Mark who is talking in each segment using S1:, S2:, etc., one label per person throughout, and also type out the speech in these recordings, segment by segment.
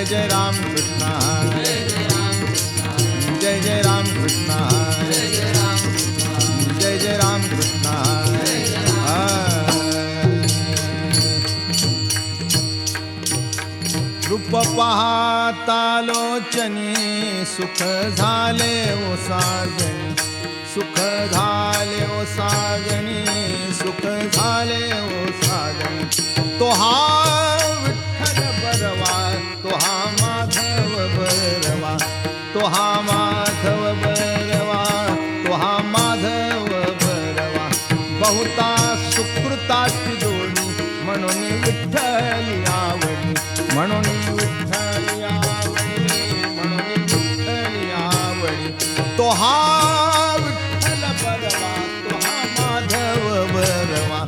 S1: जय राम कृष्ण जय जय राम कृष्ण जय जय राम कृष्ण रूप पाहता लोचनी सुख झाले ओ साजनी सुख झाले ओ साजनी सुख झाले ओ साजनी तो हा विठ्ठल बरवा तो हा माधव बरवा तो हा माधव बरवा तो हा माधव बरवा बहुता सुकृताची जोडी म्हणून विठ्ठल आवडी म्हणून विठ्ठल आवडी म्हणून विठ्ठल आवडी तो हा विठ्ठल बरवा तो हा माधव बरवा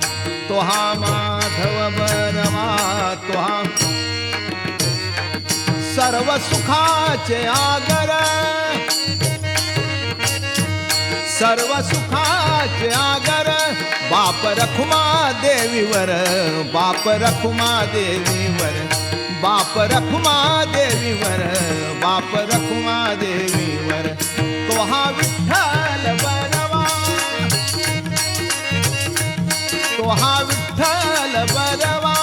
S1: तो हा माधव बरवा तो हा सर्व सुखाचे आगर सर्व सुखाचे आगर बाप रखुमा देवीवर बाप रखुमा देवीवर बाप रखुमा देवीवर बाप रखुमा देवीवर तो हा विठ्ठल बरवा तो हा विठ्ठल बरवा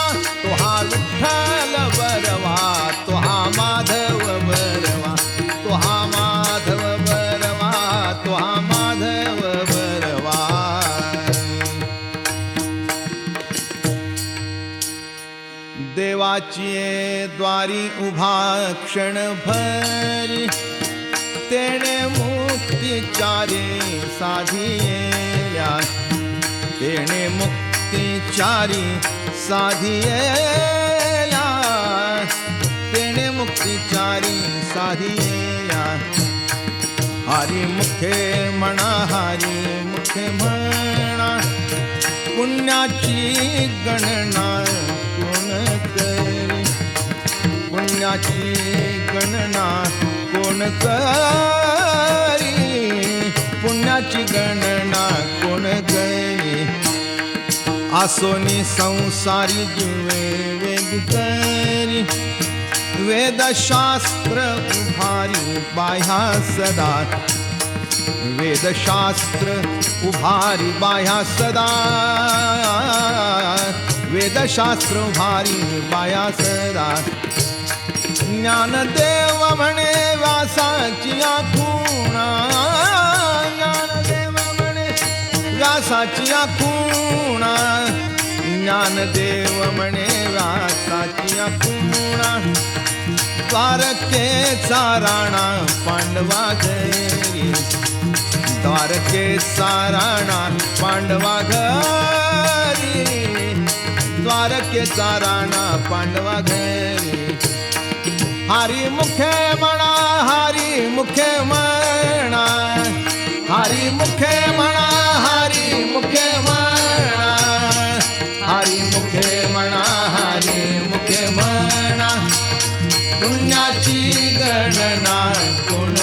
S1: तो हा विठ्ठल बरवा तो हा माधव बरवा तो हा माधव बरवा तो हा माधव बरवा देवाची द्वारी उभा क्षणभरी तेणे मुक्तिचारी साधिया तेणे मुक्तिचारी साधिया तेणे मुक्तिचारी साधिया हरी मुखे म्हणा हरी मुखे म्हणा पुण्याची गणना कोण करी पुण्याची गणना कोण करी पुण्याची गणना कोण करी आसोनी संसारी जीवे वेग करी वेदशास्त्र उभारी बाह्या सदा वेदशास्त्र उभारी बाह्या सदा वेदशास्त्र उभारी बाह्या सदा ज्ञानदेव म्हणे व्यासाची खूणा ज्ञानदेव म्हणे व्यासाची खूणा ज्ञानदेव म्हणे व्यासाची खूणा द्वारकेचा राणा पांडवा घरी द्वारकेचा राणा पांडवा घरी द्वारकेचा राणा पांडवा घरी हरी मुखे म्हणा हरी मुखे म्हणा हरी मुखे म्हणा हरी मुखे म्हणा हरी मुखे म्हणा हरी मुखे म्हणा पुण्याची गणना कोण